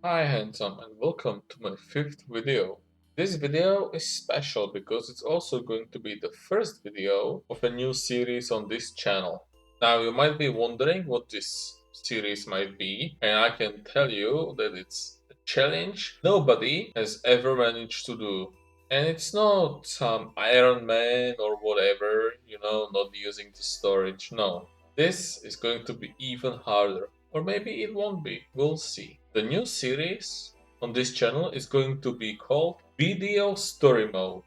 Hi handsome and welcome to my fifth video. This video is special because it's also going to be the first video of a new series on this channel. Now you might be wondering what this series might be, and I can tell you that it's a challenge nobody has ever managed to do. And it's not some Iron Man or whatever, not using the storage, no. This is going to be even harder. Or maybe it won't be, we'll see. The new series on this channel is going to be called BDO Storymode.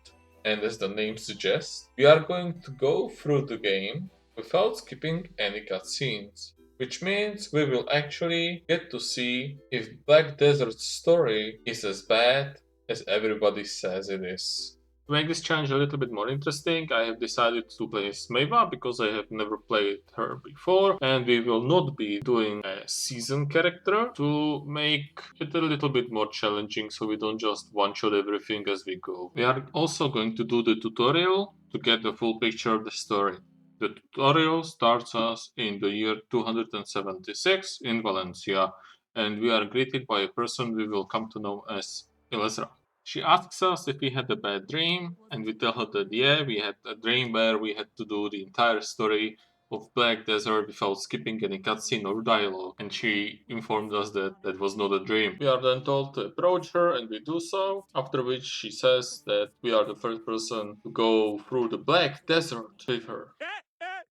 And as the name suggests, we are going to go through the game without skipping any cutscenes. Which means we will actually get to see if Black Desert's story is as bad as everybody says it is. To make this challenge a little bit more interesting, I have decided to play as Maeva because I have never played her before, and we will not be doing a season character to make it a little bit more challenging so we don't just one-shot everything as we go. We are also going to do the tutorial to get the full picture of the story. The tutorial starts us in the year 276 in Valencia, and we are greeted by a person we will come to know as Elezra. She asks us if we had a bad dream, and we tell her that yeah, we had a dream where we had to do the entire story of Black Desert without skipping any cutscene or dialogue, and she informed us that that was not a dream. We are then told to approach her, and we do so, after which she says that we are the first person to go through the Black Desert with her.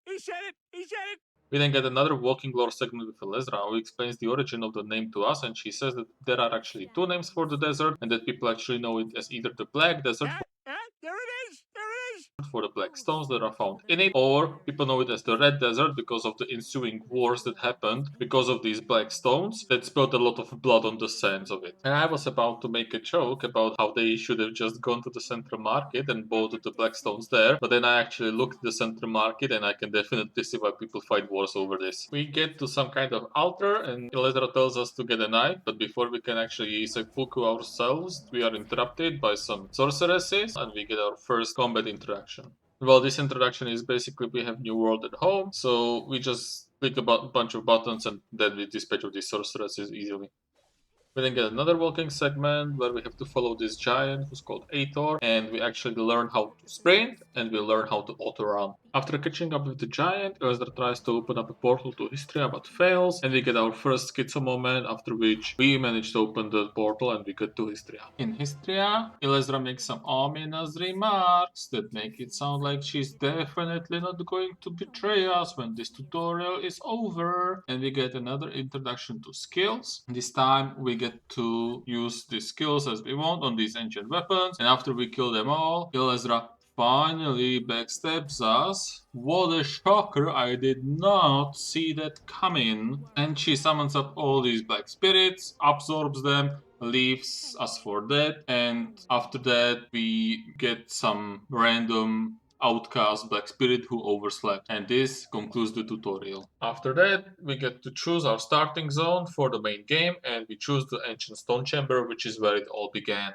He said it! He said it! We then get another walking lore segment with Elezra, who explains the origin of the name to us, and she says that there are actually two names for the desert, and that people actually know it as either the Black Desert for the black stones that are found in it, or people know it as the Red Desert because of the ensuing wars that happened because of these black stones that spilled a lot of blood on the sands of it. And I was about to make a joke about how they should have just gone to the central market and bought the black stones there, but then I actually looked at the central market and I can definitely see why people fight wars over this. We get to some kind of altar and Elezra tells us to get a knife, but before we can actually seppuku ourselves, we are interrupted by some sorceresses and we get our first combat interaction. Well, this introduction is basically we have New World at home, so we just click a bunch of buttons and then we dispatch of these sorceresses easily. We then get another walking segment where we have to follow this giant who's called Ator, and we actually learn how to sprint and we learn how to auto run. After catching up with the giant, Elezra tries to open up a portal to Histria but fails, and we get our first schizo moment, after which we manage to open the portal and we get to Histria. In Histria, Elezra makes some ominous remarks that make it sound like she's definitely not going to betray us when this tutorial is over, and we get another introduction to skills. This time we get to use the skills as we want on these ancient weapons, and after we kill them all, Elezra finally backstabs us. What a shocker, I did not see that coming. And she summons up all these black spirits, absorbs them, leaves us for dead, and after that we get some random outcast black spirit who overslept, and this concludes the tutorial. After that we get to choose our starting zone for the main game, and we choose the ancient stone chamber, which is where it all began.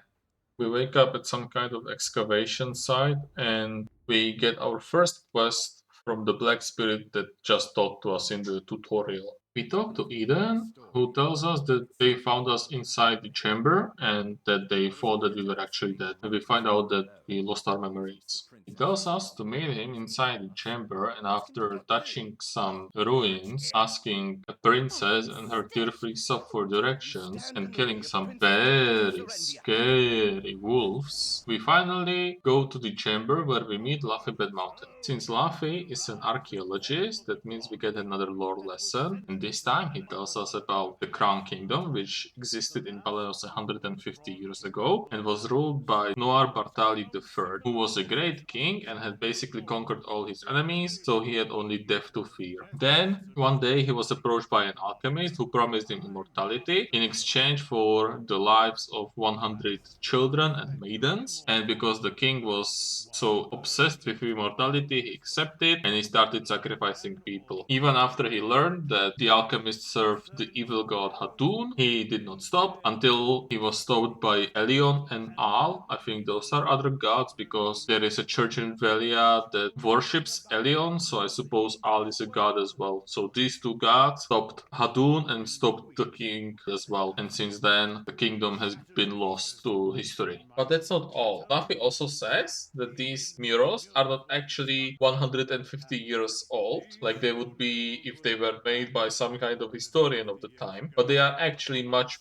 We wake up at some kind of excavation site and we get our first quest from the black spirit that just talked to us in the tutorial. We talk to Eden, who tells us that they found us inside the chamber and that they thought that we were actually dead. And we find out that we lost our memories. He tells us to meet him inside the chamber, and after touching some ruins, asking a princess and her tear-free sub for directions, and killing some very scary wolves, we finally go to the chamber where we meet Luffy Mountain. Since Luffy is an archaeologist, that means we get another lore lesson, and this time he tells us about the Crown Kingdom, which existed in Balenos 150 years ago and was ruled by Noir Bartali III, who was a great king and had basically conquered all his enemies, so he had only death to fear. Then, one day he was approached by an alchemist who promised him immortality in exchange for the lives of 100 children and maidens, and because the king was so obsessed with immortality, he accepted and he started sacrificing people. Even after he learned that the alchemist served the evil god Hatun, he did not stop until he was stopped by Elion and Al. I think those are other gods because there is a church church in Velia that worships Elion, so I suppose Al is a god as well. So these two gods stopped Hadun and stopped the king as well. And since then, the kingdom has been lost to history. But that's not all. Luffy also says that these murals are not actually 150 years old, like they would be if they were made by some kind of historian of the time, but they are actually much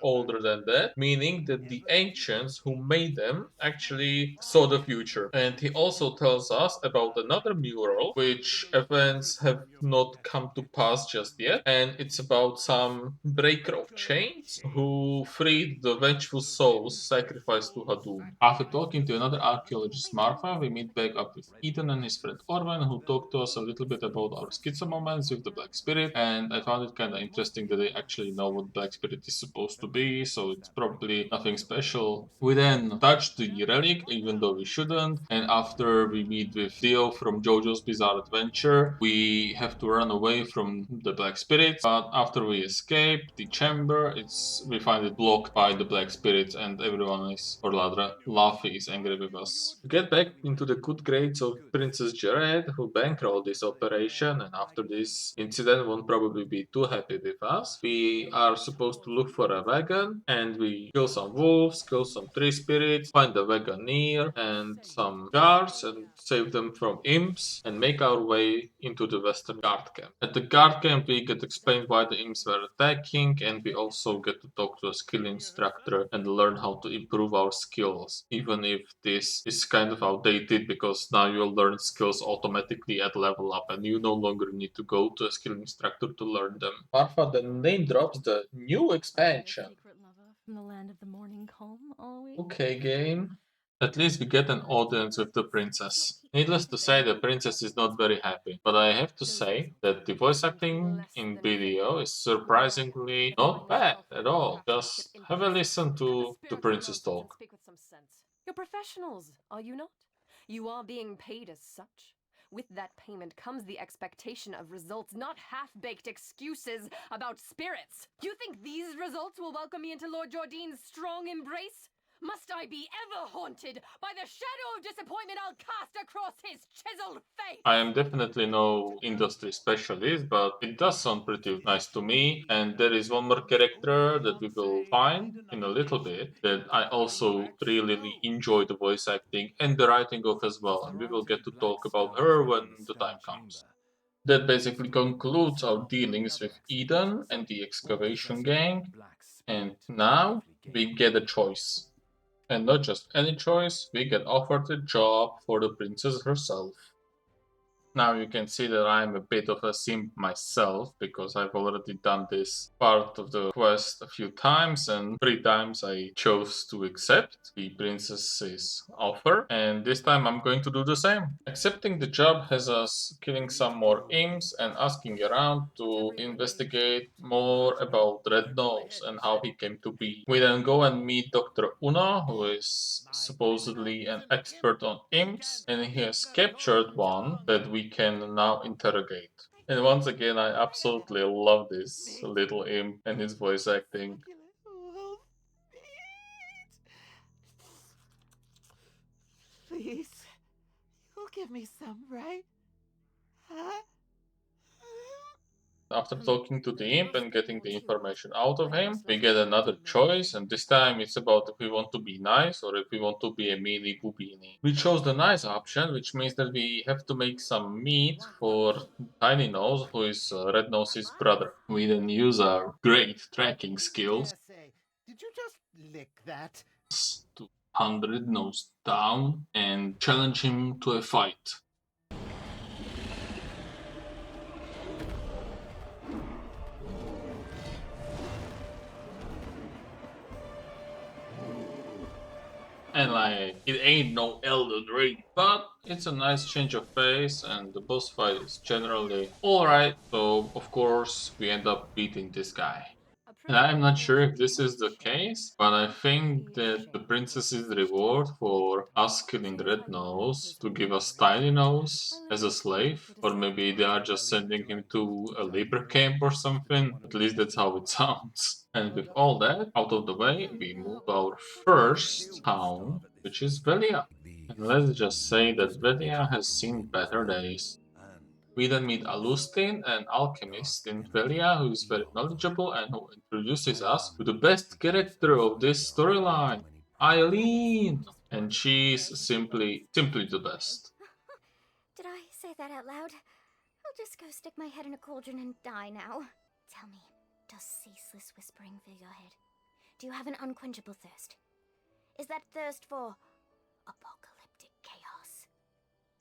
older than that, meaning that the ancients who made them actually saw the future. And he also tells us about another mural, which events have not come to pass just yet, and it's about some breaker of chains who freed the vengeful souls sacrificed to Hadum. After talking to another archaeologist, Marfa, we meet back up with Ethan and his friend Orwen, who talked to us a little bit about our schizo moments with the Black Spirit, and I found it kind of interesting that they actually know what Black Spirit is supposed to be, so it's probably nothing special. We then touch the relic, even though we shouldn't, and after we meet with Theo from JoJo's Bizarre Adventure, we have to run away from the Black Spirits, but after we escape the chamber, we find it blocked by the Black Spirits, and everyone is, or rather, Luffy is angry with us. To get back into the good grades of Princess Jared, who bankrolled this operation, and after this incident won't probably be too happy with us, we are supposed to look for a wagon, and we kill some wolves, kill some tree spirits, find a wagoneer and some guards, and save them from imps, and make our way into the western guard camp. At the guard camp, we get explained why the imps were attacking, and we also get to talk to a skill instructor and learn how to improve our skills, even if this is kind of outdated because now you'll learn skills automatically at level up and you no longer need to go to a skill instructor to learn them. Marfa then name drops the new expansion. From the land of the morning calm, always. Okay, game. At least we get an audience with the princess. Needless to say, the princess is not very happy, but I have to say that the voice acting in BDO is surprisingly not bad at all. Just have a listen to the princess talk. You're professionals, are you not? You are being paid as such. With that payment comes the expectation of results, not half-baked excuses about spirits. You think these results will welcome me into Lord Jordine's strong embrace? Must I be ever haunted by the shadow of disappointment I'll cast across his chiseled face? I am definitely no industry specialist, but it does sound pretty nice to me. And there is one more character that we will find in a little bit that I also really enjoy the voice acting and the writing of as well. And we will get to talk about her when the time comes. That basically concludes our dealings with Eden and the excavation gang. And now we get a choice. And not just any choice, we get offered a job for the princess herself. Now you can see that I'm a bit of a simp myself because I've already done this part of the quest a few times, and 3 times I chose to accept the princess's offer, and this time I'm going to do the same. Accepting the job has us killing some more imps and asking around to investigate more about Red Nose and how he came to be. We then go and meet Dr. Uno, who is supposedly an expert on imps, and he has captured one that we can now interrogate. And once again, I absolutely love this little imp and his voice acting. Please, you'll give me some, right? Huh? After talking to the imp and getting the information out of him, we get another choice, and this time it's about if we want to be nice or if we want to be a meanie boobini. We chose the nice option, which means that we have to make some meat for Tiny Nose, who is Red Nose's brother. We then use our great tracking skills Did you just lick that? to hunt Red Nose down and challenge him to a fight. And like, it ain't no Elden Ring, but it's a nice change of pace, and the boss fight is generally alright, so of course we end up beating this guy. And I'm not sure if this is the case, but I think that the princess's reward for us killing Red Nose to give us Tiny Nose as a slave, or maybe they are just sending him to a labor camp or something. At least that's how it sounds. And with all that out of the way, we move our first town, which is Velia. And let's just say that Velia has seen better days. We then meet Alustin, an alchemist in Velia who is very knowledgeable and who introduces us to the best character of this storyline, Eileen! And she's simply the best. Did I say that out loud? I'll just go stick my head in a cauldron and die now. Tell me, does ceaseless whispering fill your head? Do you have an unquenchable thirst? Is that thirst for apocalyptic chaos?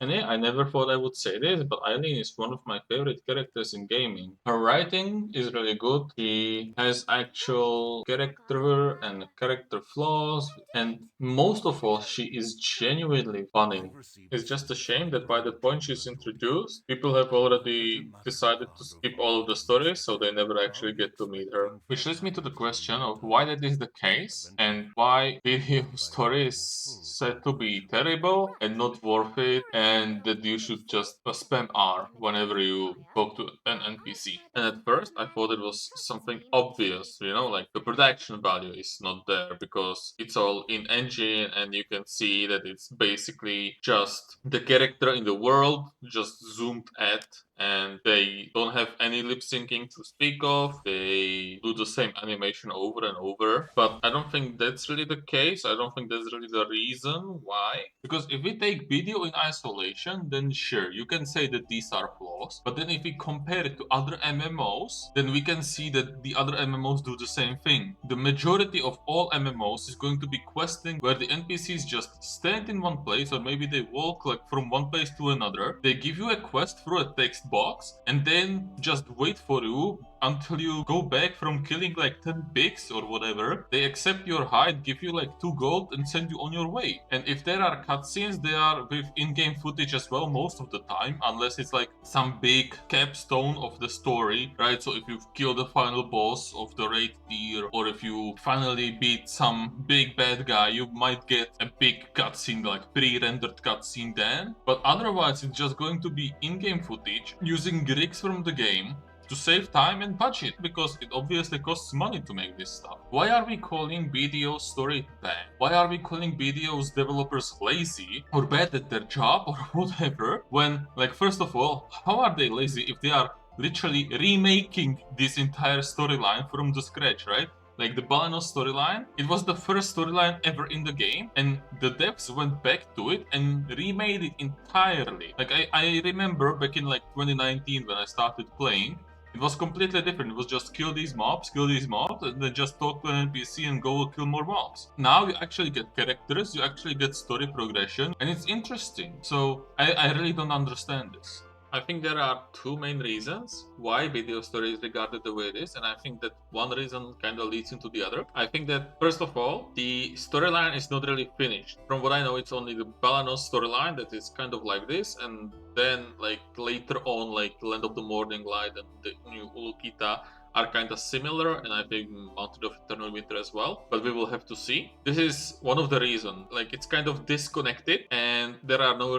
And yeah, I never thought I would say this, but Eileen is one of my favorite characters in gaming. Her writing is really good. She has actual character and character flaws, and most of all, she is genuinely funny. It's just a shame that by the point she's introduced, people have already decided to skip all of the stories, so they never actually get to meet her. Which leads me to the question of why that is the case, and why BDO story is said to be terrible and not worth it, and that you should just spam R whenever you talk to an NPC. And at first, I thought it was something obvious, like the production value is not there because it's all in engine and you can see that it's basically just the character in the world just zoomed at, and they don't have any lip syncing to speak of. They do the same animation over and over. But I don't think that's really the case. I don't think that's really the reason why. Because if we take BDO in isolation, then sure, you can say that these are flaws. But then if we compare it to other MMOs, then we can see that the other MMOs do the same thing. The majority of all MMOs is going to be questing where the NPCs just stand in one place, or maybe they walk like from one place to another. They give you a quest through a text box and then just wait for you until you go back from killing like 10 pigs or whatever. They accept your hide, give you like 2 gold and send you on your way. And if there are cutscenes, they are with in-game footage as well most of the time, unless it's like some big capstone of the story, right? So if you've killed the final boss of the raid tier, or if you finally beat some big bad guy, you might get a big cutscene, like pre-rendered cutscene then. But otherwise, it's just going to be in-game footage using rigs from the game to save time and budget, because it obviously costs money to make this stuff. Why are we calling BDO story bad? Why are we calling BDO's developers lazy or bad at their job or whatever, when, like, first of all, how are they lazy if they are literally remaking this entire storyline from the scratch, right? Like the Balenos storyline, it was the first storyline ever in the game, and the devs went back to it and remade it entirely. Like I remember back in like 2019 when I started playing, it was completely different. It was just kill these mobs, and then just talk to an NPC and go kill more mobs. Now you actually get characters, you actually get story progression, and it's interesting. So I really don't understand this. I think there are 2 main reasons why video story is regarded the way it is, and I think that one reason kind of leads into the other. I think that, first of all, the storyline is not really finished. From what I know, it's only the Balenos storyline that is kind of like this, and then like later on, like Land of the Morning Light and the new Ulukita are kind of similar, and I think Mountain of Eternal Winter as well, but we will have to see. This is one of the reasons. Like, it's kind of disconnected, and there are no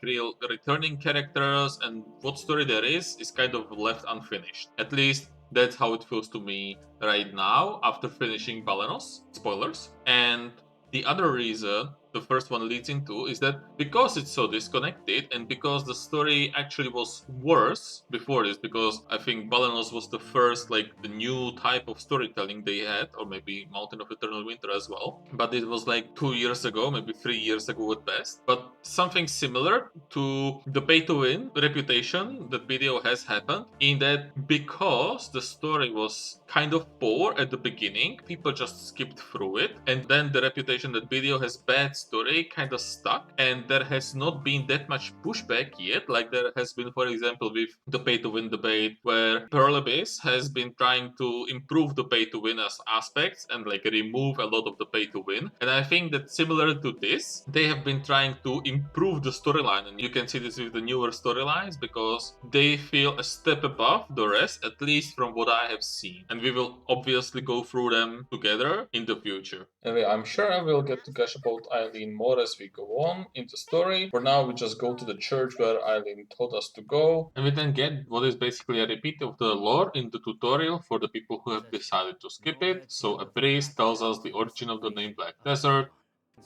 real returning characters, and what story there is kind of left unfinished. At least that's how it feels to me right now after finishing Balenos. Spoilers. And the other reason the first one leads into is that because it's so disconnected, and because the story actually was worse before this, because I think Balenos was the first, like, the new type of storytelling they had, or maybe Mountain of Eternal Winter as well, but it was like 2 years ago, maybe 3 years ago at best. But something similar to the pay-to-win reputation that BDO has happened, in that because the story was kind of poor at the beginning, people just skipped through it, and then the reputation that BDO has bad story kind of stuck, and there has not been that much pushback yet, like there has been, for example, with the pay-to-win debate, where Pearl Abyss has been trying to improve the pay-to-win aspects and like remove a lot of the pay-to-win. And I think that similar to this, they have been trying to improve the storyline, and you can see this with the newer storylines, because they feel a step above the rest, at least from what I have seen. And we will obviously go through them together in the future. Anyway, I'm sure I will get to gush about Eileen more as we go on in the story. For now, we just go to the church where Eileen told us to go, and we then get what is basically a repeat of the lore in the tutorial for the people who have decided to skip it. So a priest tells us the origin of the name Black Desert.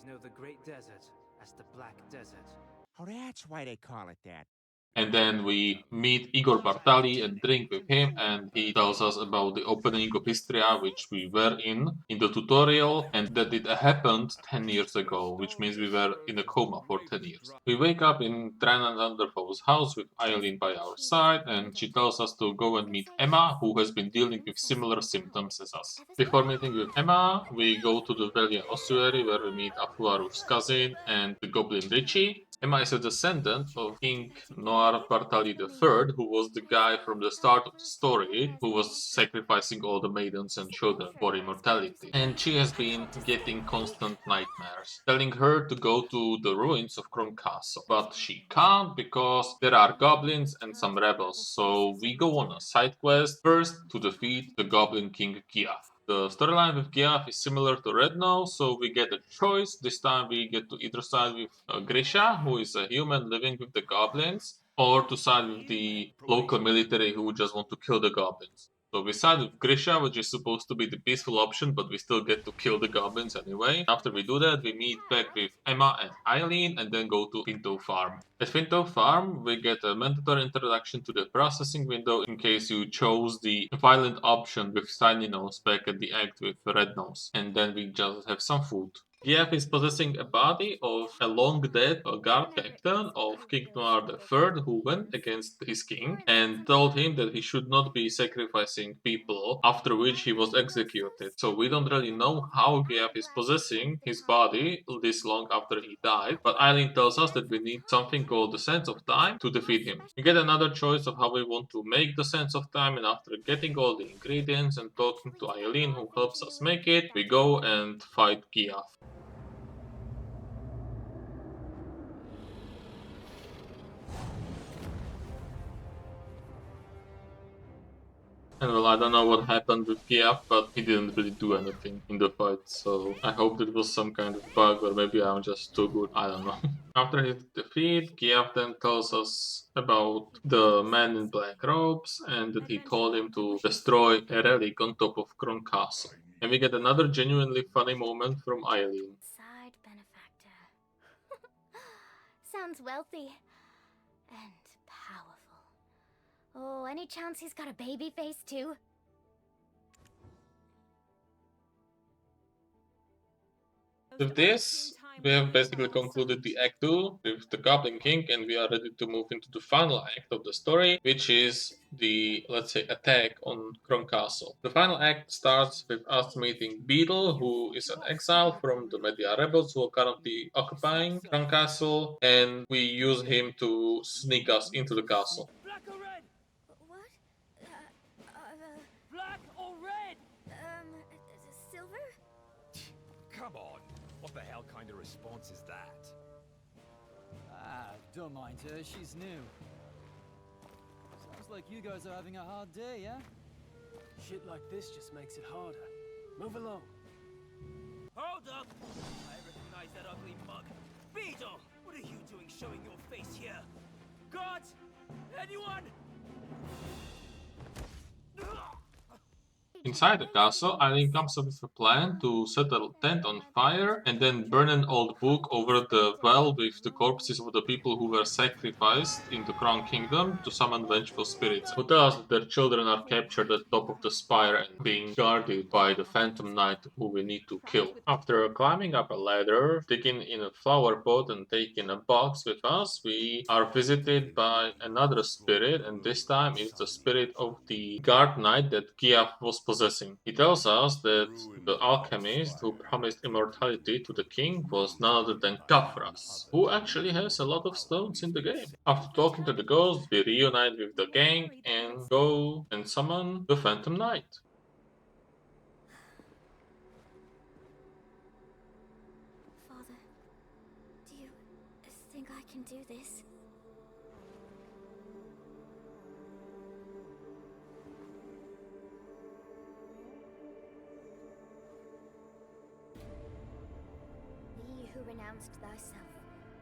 Know the great desert as the Black Desert. Oh, that's why they call it that. And then we meet Igor Bartali and drink with him, and he tells us about the opening of Istria, which we were in the tutorial, and that it happened 10 years ago, which means we were in a coma for 10 years. We wake up in Tran and Underfow's house with Eileen by our side, and she tells us to go and meet Emma, who has been dealing with similar symptoms as us. Before meeting with Emma, we go to the Velia ossuary, where we meet Afuaru's cousin and the goblin Richie. Emma is a descendant of King Noir Bartali III, who was the guy from the start of the story who was sacrificing all the maidens and children for immortality. And she has been getting constant nightmares, telling her to go to the ruins of Kron Castle. But she can't because there are goblins and some rebels, so we go on a side quest, first to defeat the Goblin King Giaf. The storyline with Giaf is similar to Red Now, so we get a choice. This time we get to either side with Grisha, who is a human living with the goblins, or to side with the local military who just want to kill the goblins. So we side with Grisha, which is supposed to be the peaceful option, but we still get to kill the goblins anyway. After we do that, we meet back with Emma and Eileen, and then go to Pinto Farm. At Pinto Farm, we get a mandatory introduction to the processing window in case you chose the violent option with Tiny Nose back at the act with Red Nose. And then we just have some food. Giaf is possessing a body of a long-dead guard captain of King Noir III who went against his king and told him that he should not be sacrificing people, after which he was executed. So we don't really know how Giaf is possessing his body this long after he died, but Eileen tells us that we need something called the Sense of Time to defeat him. We get another choice of how we want to make the Sense of Time, and after getting all the ingredients and talking to Eileen who helps us make it, we go and fight Giaf. And well, I don't know what happened with Giaf, but he didn't really do anything in the fight, so I hope it was some kind of bug, or maybe I'm just too good, I don't know. After his defeat, Giaf then tells us about the man in black robes, and that he told him to destroy a relic on top of Kron Castle. And we get another genuinely funny moment from Eileen. Side benefactor. Sounds wealthy. And powerful. Oh, any chance he's got a baby face too? With this, we have basically concluded the Act 2 with the Goblin King, and we are ready to move into the final act of the story, which is the, let's say, attack on Kron Castle. The final act starts with us meeting Beetle, who is an exile from the Media rebels who are currently occupying Kron Castle, and we use him to sneak us into the castle. Black or red? What? Black or red? Silver? Come on. What the hell kind of response is that? Ah, don't mind her, she's new. Sounds like you guys are having a hard day, yeah? Shit like this just makes it harder. Move along. Hold up! I recognize that ugly mug. Beetle! What are you doing showing your face here? Guards! Anyone? Inside the castle, Eileen comes up with a plan to set a tent on fire and then burn an old book over the well with the corpses of the people who were sacrificed in the Crown Kingdom to summon vengeful spirits, who tell us that their children are captured at the top of the spire and being guarded by the Phantom Knight who we need to kill. After climbing up a ladder, digging in a flower pot and taking a box with us, we are visited by another spirit, and this time it's the spirit of the guard knight that Giaf was possessing. He tells us that the alchemist who promised immortality to the king was none other than Kafras, who actually has a lot of stones in the game. After talking to the ghost, we reunite with the gang and go and summon the Phantom Knight. Father, do you think I can do this? Thee who renounced thyself,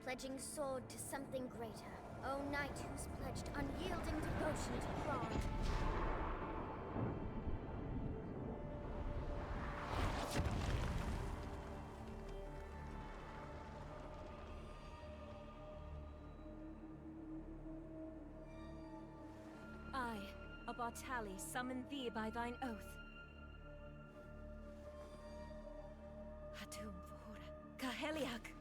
pledging sword to something greater, O knight who's pledged unyielding devotion to Kron. up our tally, summon thee by thine oath. Hatum Vahura, Kaheliak.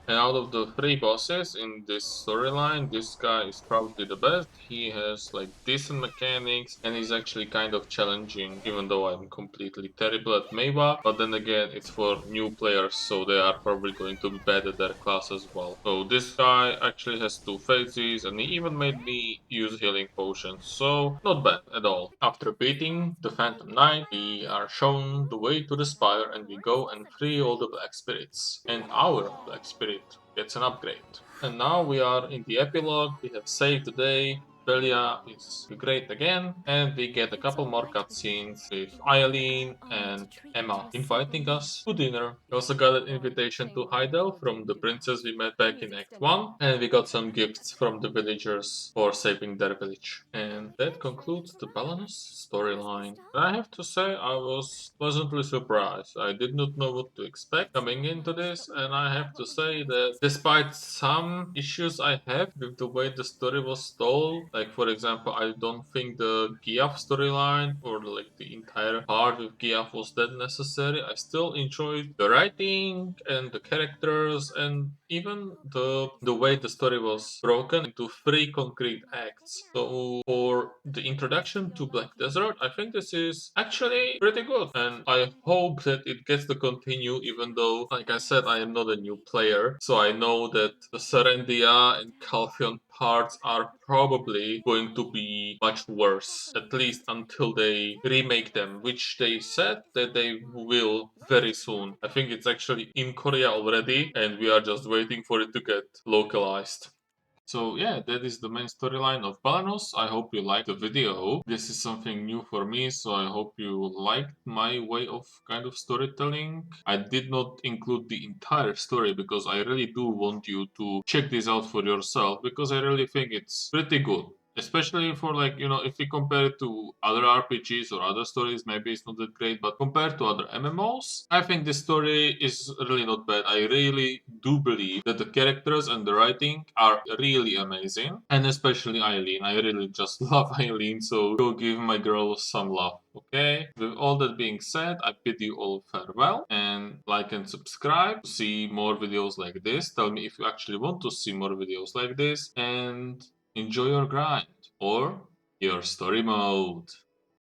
And out of the three bosses in this storyline, this guy is probably the best. He has like decent mechanics and he's actually kind of challenging, even though I'm completely terrible at Meiwa. But then again, it's for new players, so they are probably going to be bad at their class as well. So this guy actually has two phases and he even made me use healing potions, so not bad at all. After beating the Phantom Knight, we are shown the way to the spire and we go and free all the black spirits. And our black spirit gets an upgrade. And now we are in the epilogue, we have saved the day, Belia is great again, and we get a couple more cutscenes with Eileen and Emma inviting us to dinner. We also got an invitation to Heidel from the princess we met back in Act 1, and we got some gifts from the villagers for saving their village. And that concludes the Balenos storyline. I have to say I was pleasantly surprised. I did not know what to expect coming into this, and I have to say that despite some issues I have with the way the story was told, like for example, I don't think the Giaf storyline or like the entire part with Giaf was that necessary. I still enjoyed the writing and the characters and even the way the story was broken into three concrete acts. So for the introduction to Black Desert, I think this is actually pretty good, and I hope that it gets to continue, even though, like I said, I am not a new player, so I know that the Serendia and Calphion parts are probably going to be much worse, at least until they remake them, which they said that they will very soon. I think it's actually in Korea already, and we are just waiting for it to get localized. So yeah, that is the main storyline of Balenos. I hope you liked the video. This is something new for me, so I hope you liked my way of kind of storytelling. I did not include the entire story because I really do want you to check this out for yourself because I really think it's pretty good. Especially for like, you know, if we compare it to other RPGs or other stories, maybe it's not that great, but compared to other MMOs, I think this story is really not bad. I really do believe that the characters and the writing are really amazing, and especially Eileen. I really just love Eileen, so go give my girl some love, okay? With all that being said, I bid you all farewell, and like and subscribe to see more videos like this. Tell me if you actually want to see more videos like this, and enjoy your grind or your story mode.